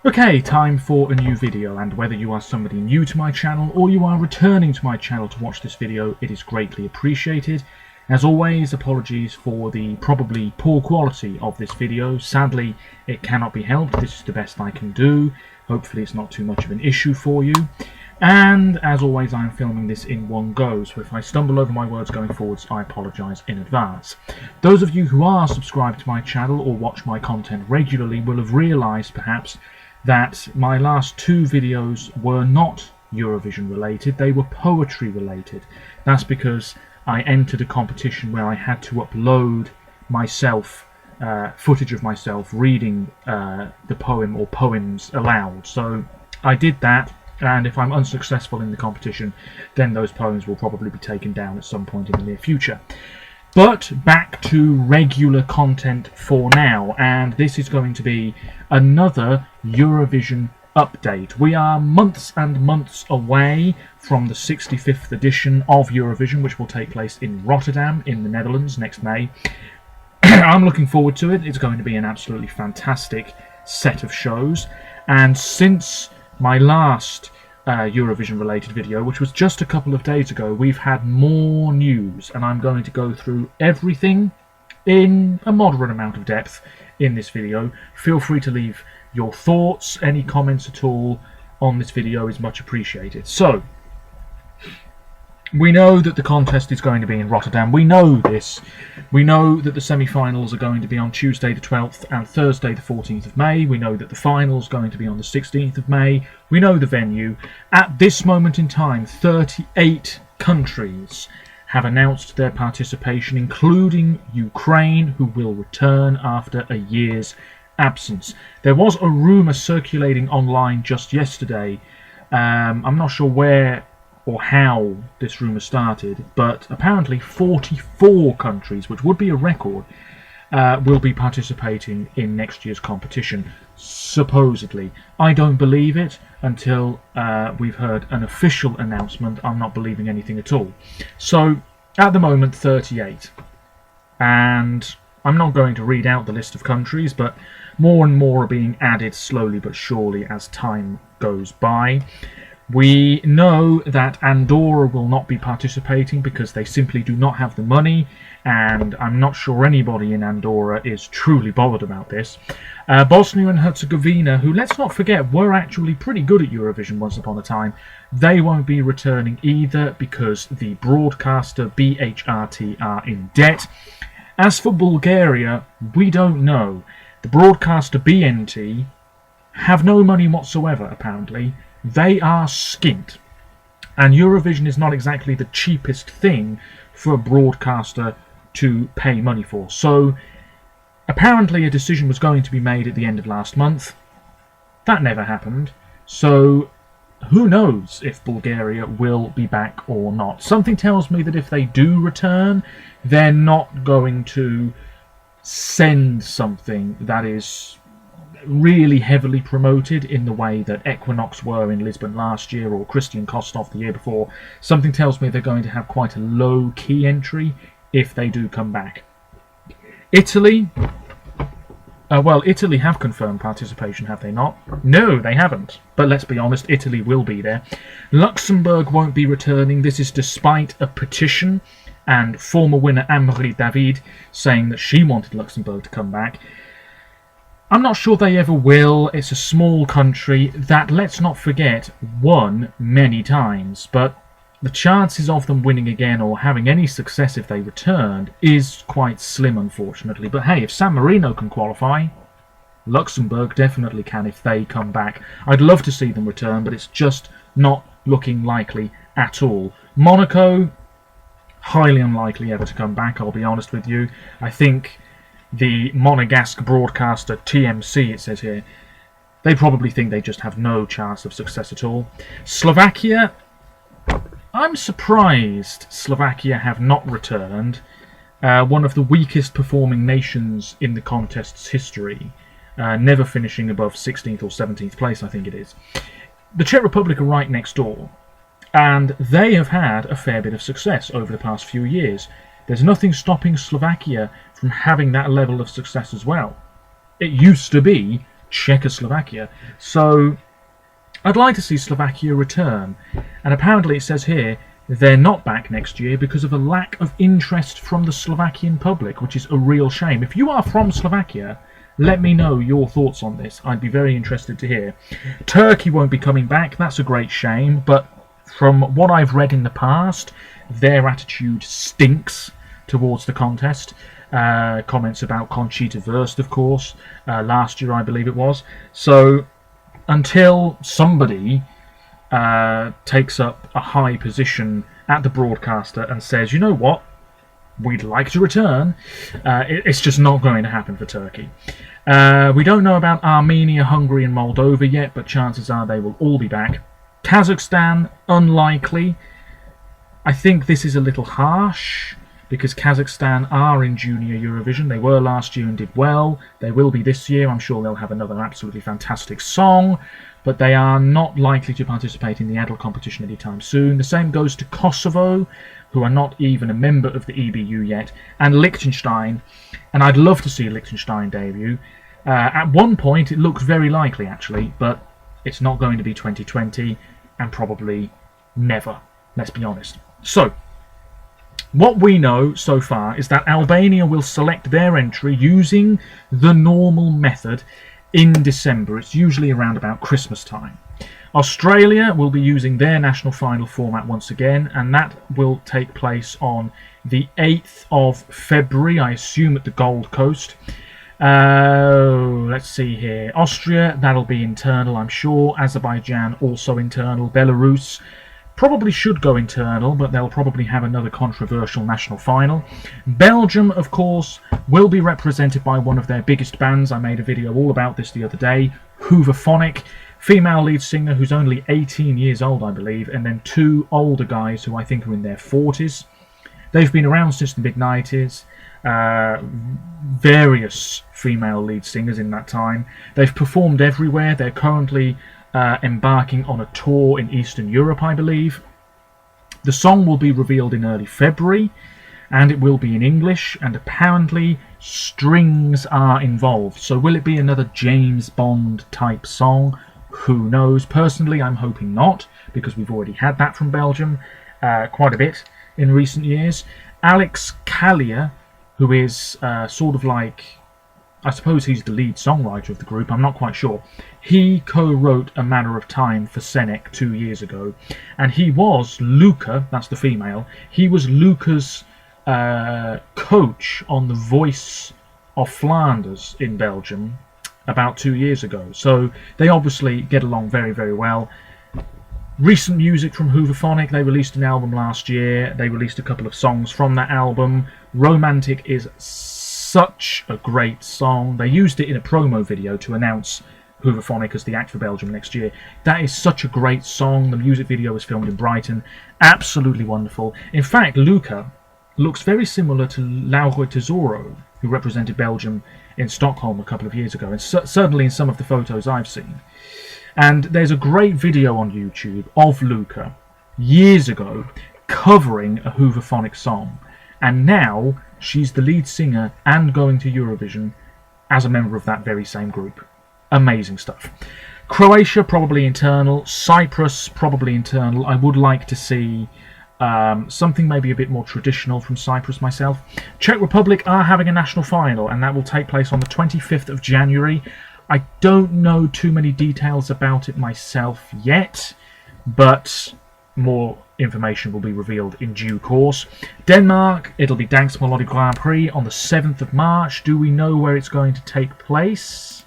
Okay, time for a new video, and whether you are somebody new to my channel or you are returning to my channel to watch this video, it is greatly appreciated. As always, apologies for the probably poor quality of this video. Sadly, it cannot be helped. This is the best I can do. Hopefully it's not too much of an issue for you. And as always, I am filming this in one go, so if I stumble over my words going forwards, I apologise in advance. Those of you who are subscribed to my channel or watch my content regularly will have realised perhaps that my last two videos were not Eurovision related, they were poetry related. That's because I entered a competition where I had to upload myself, footage of myself reading the poem or poems aloud. So I did that, and if I'm unsuccessful in the competition, then those poems will probably be taken down at some point in the near future. But back to regular content for now, and this is going to be another Eurovision update. We are months and months away from the 65th edition of Eurovision, which will take place in Rotterdam in the Netherlands next May. I'm looking forward to it. It's going to be an absolutely fantastic set of shows, and since my last Eurovision related video, which was just a couple of days ago, we've had more news, and I'm going to go through everything in a moderate amount of depth in this video. Feel free to leave your thoughts, any comments at all on this video is much appreciated. So, we know that the contest is going to be in Rotterdam. We know this. We know that the semi-finals are going to be on Tuesday the 12th and Thursday the 14th of May. We know that the finals are going to be on the 16th of May. We know the venue. At this moment in time, 38 countries have announced their participation, including Ukraine, who will return after a year's absence. There was a rumour circulating online just yesterday. I'm not sure where or how this rumour started, but apparently 44 countries, which would be a record, will be participating in next year's competition, supposedly. I don't believe it until we've heard an official announcement. I'm not believing anything at all. So, at the moment, 38. And I'm not going to read out the list of countries, but more and more are being added slowly but surely as time goes by. We know that Andorra will not be participating because they simply do not have the money, and I'm not sure anybody in Andorra is truly bothered about this. Bosnia and Herzegovina, who, let's not forget, were actually pretty good at Eurovision once upon a time, they won't be returning either because the broadcaster BHRT are in debt. As for Bulgaria, we don't know. The broadcaster BNT have no money whatsoever, apparently. They are skint, and Eurovision is not exactly the cheapest thing for a broadcaster to pay money for. So apparently a decision was going to be made at the end of last month. That never happened. So who knows if Bulgaria will be back or not. Something tells me that if they do return, they're not going to send something that is really heavily promoted in the way that Equinox were in Lisbon last year or Christian Kostov the year before. Something tells me they're going to have quite a low-key entry if they do come back. Italy, well, Italy have confirmed participation, have they not? No, they haven't. But let's be honest, Italy will be there. Luxembourg won't be returning. This is despite a petition and former winner Anne-Marie David saying that she wanted Luxembourg to come back. I'm not sure they ever will. It's a small country that, let's not forget, won many times, but the chances of them winning again or having any success if they returned is quite slim, unfortunately. But hey, if San Marino can qualify, Luxembourg definitely can if they come back. I'd love to see them return, but it's just not looking likely at all. Monaco, highly unlikely ever to come back, I'll be honest with you. I think the Monegasque broadcaster TMC, it says here, they probably think they just have no chance of success at all. Slovakia, I'm surprised Slovakia have not returned. One of the weakest performing nations in the contest's history, never finishing above 16th or 17th place, I think it is. The Czech Republic are right next door, and they have had a fair bit of success over the past few years. There's nothing stopping Slovakia from having that level of success as well. It used to be Czechoslovakia. So I'd like to see Slovakia return, and apparently it says here they're not back next year because of a lack of interest from the Slovakian public, which is a real shame. If you are from Slovakia, let me know your thoughts on this. I'd be very interested to hear. Turkey won't be coming back. That's a great shame, but from what I've read in the past, their attitude stinks towards the contest. Comments about Conchita Wurst, of course, last year I believe it was. So until somebody takes up a high position at the broadcaster and says, you know what, we'd like to return, it's just not going to happen for Turkey. We don't know about Armenia, Hungary and Moldova yet, but chances are they will all be back. Kazakhstan, unlikely. I think this is a little harsh because Kazakhstan are in Junior Eurovision. They were last year and did well. They will be this year. I'm sure they'll have another absolutely fantastic song, but they are not likely to participate in the adult competition anytime soon. The same goes to Kosovo, who are not even a member of the EBU yet, and Liechtenstein. And I'd love to see Liechtenstein debut. At one point, it looks very likely, actually, but it's not going to be 2020, and probably never, let's be honest. So, what we know so far is that Albania will select their entry using the normal method in December. It's usually around about Christmas time. Australia will be using their national final format once again, and that will take place on the 8th of February, I assume at the Gold Coast. Let's see here. Austria, that'll be internal, I'm sure. Azerbaijan, also internal. Belarus probably should go internal, but they'll probably have another controversial national final. Belgium, of course, will be represented by one of their biggest bands. I made a video all about this the other day. Hooverphonic, female lead singer who's only 18 years old, I believe, and then two older guys who I think are in their 40s. They've been around since the mid-90s. Various female lead singers in that time. They've performed everywhere. They're currently embarking on a tour in Eastern Europe, I believe. The song will be revealed in early February, and it will be in English, and apparently strings are involved. So will it be another James Bond type song? Who knows? Personally, I'm hoping not, because we've already had that from Belgium quite a bit in recent years. Alex Callier, who is sort of like, I suppose he's the lead songwriter of the group, I'm not quite sure. He co-wrote A Matter of Time for Senec 2 years ago, and he was Luca, that's the female, he was Luca's coach on The Voice of Flanders in Belgium about 2 years ago. So they obviously get along very, very well. Recent music from Hooverphonic, they released an album last year. They released a couple of songs from that album. Romantic is such a great song. They used it in a promo video to announce Hooverphonic as the act for Belgium next year. That is such a great song. The music video was filmed in Brighton. Absolutely wonderful. In fact, Luca looks very similar to Laura Tesoro, who represented Belgium in Stockholm a couple of years ago, and certainly in some of the photos I've seen. And there's a great video on YouTube of Luca years ago covering a Hooverphonic song, and now she's the lead singer and going to Eurovision as a member of that very same group. Amazing stuff. Croatia, probably internal. Cyprus, probably internal. I would like to see something maybe a bit more traditional from Cyprus myself. Czech Republic are having a national final, and that will take place on the 25th of January. I don't know too many details about it myself yet, but more information will be revealed in due course. Denmark, it'll be Dansk Melodi Grand Prix on the 7th of March. Do we know where it's going to take place?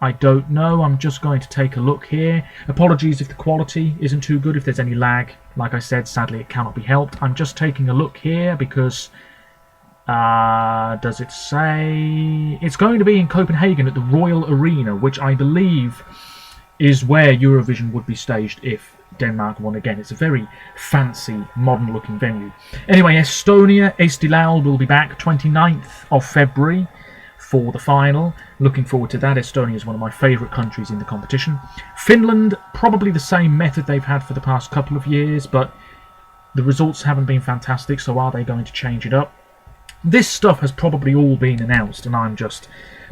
I don't know. I'm just going to take a look here. Apologies if the quality isn't too good, if there's any lag. Like I said, sadly it cannot be helped. I'm just taking a look here because does it say? It's going to be in Copenhagen at the Royal Arena, which I believe is where Eurovision would be staged if Denmark won again. It's a very fancy, modern-looking venue. Anyway, Estonia, Estilal will be back 29th of February for the final. Looking forward to that. Estonia is one of my favourite countries in the competition. Finland, probably the same method they've had for the past couple of years, but the results haven't been fantastic, so are they going to change it up? This stuff has probably all been announced, and I'm just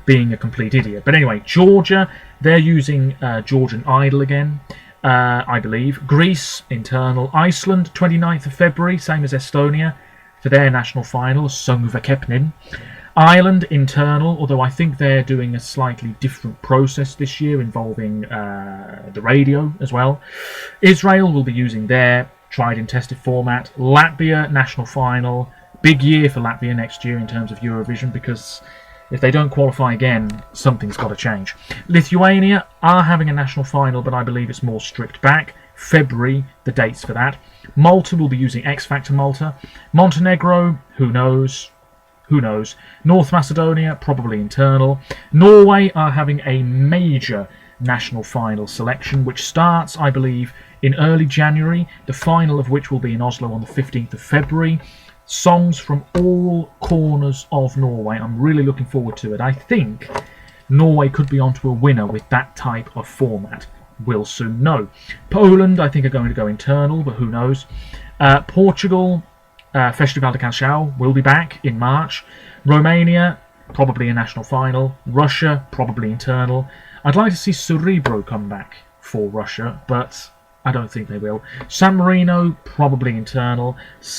being a complete idiot. But anyway, Georgia, they're using Georgian Idol again, I believe. Greece, internal. Iceland, 29th of February, same as Estonia, for their national final, Söngvakeppnin. Ireland, internal, although I think they're doing a slightly different process this year involving the radio as well. Israel will be using their tried and tested format. Latvia, national final. Big year for Latvia next year in terms of Eurovision, because if they don't qualify again, something's got to change. Lithuania are having a national final, but I believe it's more stripped back. February, the dates for that. Malta will be using X Factor Malta. Montenegro, who knows? Who knows? North Macedonia, probably internal. Norway are having a major national final selection, which starts, I believe, in early January, the final of which will be in Oslo on the 15th of February. Songs from all corners of Norway. I'm really looking forward to it. I think Norway could be onto a winner with that type of format. We'll soon know. Poland, I think, are going to go internal, but who knows? Portugal, Festival de Canção will be back in March. Romania, probably a national final. Russia, probably internal. I'd like to see Cerebro come back for Russia, but I don't think they will. San Marino, probably internal.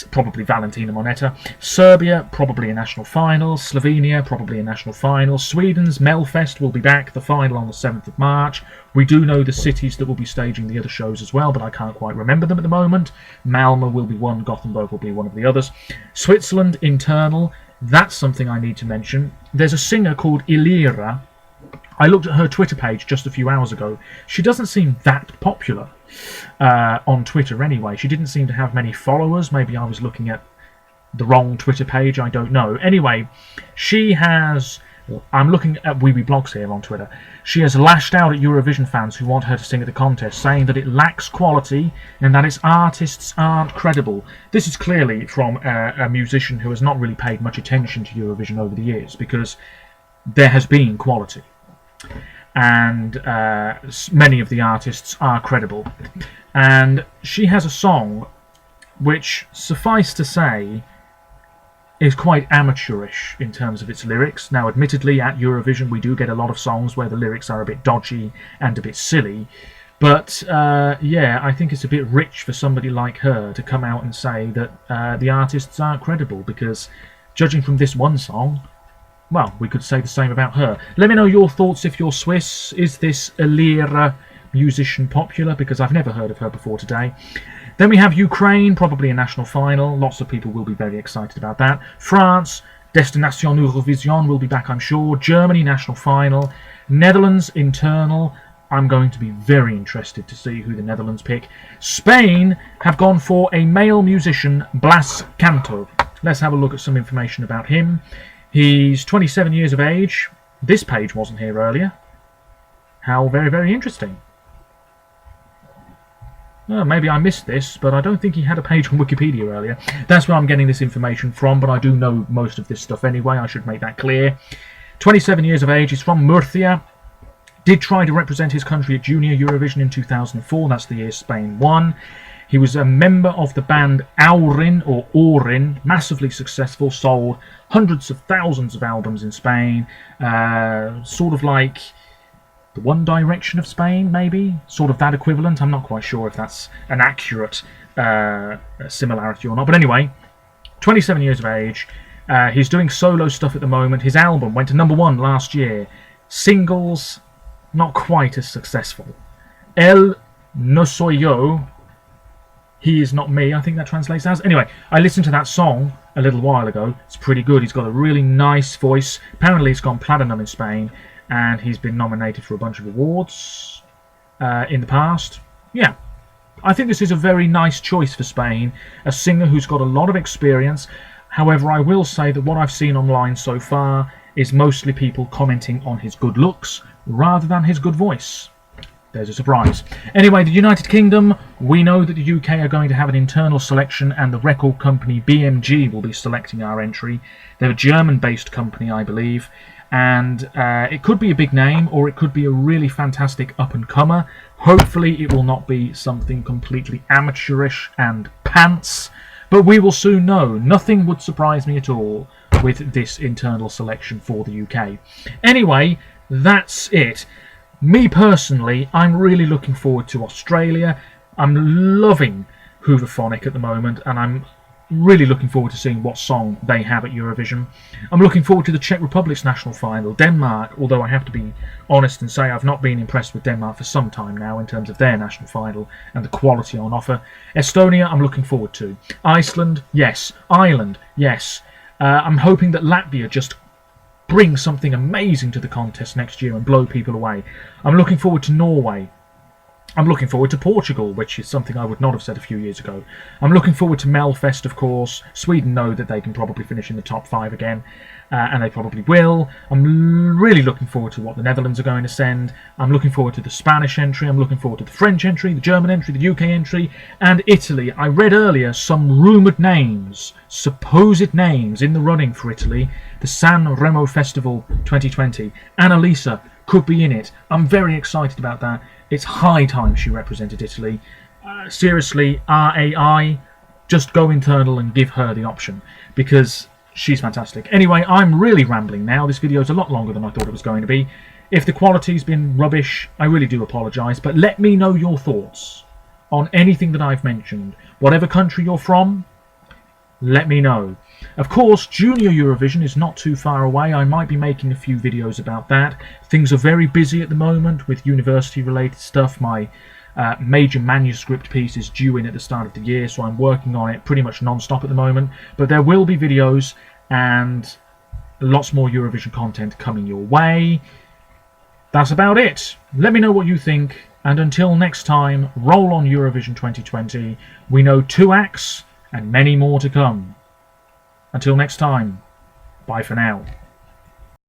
Probably Valentina Moneta. Serbia, probably a national final. Slovenia, probably a national final. Sweden's Melfest will be back, the final on the 7th of March. We do know the cities that will be staging the other shows as well, but I can't quite remember them at the moment. Malmö will be one, Gothenburg will be one of the others. Switzerland, internal. That's something I need to mention. There's a singer called Ilira. I looked at her Twitter page just a few hours ago. She doesn't seem that popular on Twitter anyway. She didn't seem to have many followers. Maybe I was looking at the wrong Twitter page. I don't know. Anyway, she has... I'm looking at Weeby Blogs here on Twitter. She has lashed out at Eurovision fans who want her to sing at the contest, saying that it lacks quality and that its artists aren't credible. This is clearly from a musician who has not really paid much attention to Eurovision over the years, because there has been quality. And many of the artists are credible. And she has a song which, suffice to say, is quite amateurish in terms of its lyrics. Now, admittedly, at Eurovision we do get a lot of songs where the lyrics are a bit dodgy and a bit silly. But, yeah, I think it's a bit rich for somebody like her to come out and say that the artists aren't credible, because judging from this one song, well, we could say the same about her. Let me know your thoughts if you're Swiss. Is this Ilira musician popular? Because I've never heard of her before today. Then we have Ukraine, probably a national final. Lots of people will be very excited about that. France, Destination Eurovision will be back, I'm sure. Germany, national final. Netherlands, internal. I'm going to be very interested to see who the Netherlands pick. Spain have gone for a male musician, Blas Canto. Let's have a look at some information about him. He's 27 years of age. This page wasn't here earlier. How very, very interesting. Well, maybe I missed this, but I don't think he had a page on Wikipedia earlier. That's where I'm getting this information from, but I do know most of this stuff anyway. I should make that clear. 27 years of age. He's from Murcia. Did try to represent his country at Junior Eurovision in 2004. That's the year Spain won. He was a member of the band Aurin, or Orin, massively successful, sold hundreds of thousands of albums in Spain, sort of like the One Direction of Spain, maybe? Sort of that equivalent. I'm not quite sure if that's an accurate similarity or not. But anyway, 27 years of age. He's doing solo stuff at the moment. His album went to #1 last year. Singles, not quite as successful. El No Soy Yo, He Is Not Me, I think that translates as. Anyway, I listened to that song a little while ago. It's pretty good. He's got a really nice voice. Apparently it's gone platinum in Spain, and he's been nominated for a bunch of awards in the past. Yeah, I think this is a very nice choice for Spain. A singer who's got a lot of experience. However, I will say that what I've seen online so far is mostly people commenting on his good looks rather than his good voice. There's a surprise. Anyway, the United Kingdom, we know that the UK are going to have an internal selection, and the record company BMG will be selecting our entry. They're a German-based company, I believe, and it could be a big name, or it could be a really fantastic up-and-comer. Hopefully it will not be something completely amateurish and pants, but we will soon know. Nothing would surprise me at all. with this internal selection for the UK. Anyway, that's it. Me personally, I'm really looking forward to Australia. I'm loving Hooverphonic at the moment, and I'm really looking forward to seeing what song they have at Eurovision. I'm looking forward to the Czech Republic's national final, Denmark, although I have to be honest and say I've not been impressed with Denmark for some time now in terms of their national final and the quality on offer. Estonia, I'm looking forward to. Iceland, yes. Ireland, yes. I'm hoping that Latvia just bring something amazing to the contest next year and blow people away. I'm looking forward to Norway. I'm looking forward to Portugal, which is something I would not have said a few years ago. I'm looking forward to Melfest, of course. Sweden know that they can probably finish in the top 5 again, and they probably will. I'm really looking forward to what the Netherlands are going to send. I'm looking forward to the Spanish entry. I'm looking forward to the French entry, the German entry, the UK entry, and Italy. I read earlier some rumoured names, supposed names in the running for Italy. The San Remo Festival 2020. Annalisa could be in it. I'm very excited about that. It's high time she represented Italy. Seriously, RAI, just go internal and give her the option, because she's fantastic. Anyway, I'm really rambling now. This video is a lot longer than I thought it was going to be. If the quality's been rubbish, I really do apologise, but let me know your thoughts on anything that I've mentioned. Whatever country you're from, let me know. Of course, Junior Eurovision is not too far away. I might be making a few videos about that. Things are very busy at the moment with university-related stuff. My major manuscript piece is due in at the start of the year, so I'm working on it pretty much non-stop at the moment. But there will be videos and lots more Eurovision content coming your way. That's about it. Let me know what you think, and until next time, roll on Eurovision 2020. We know 2 acts and many more to come. Until next time, bye for now.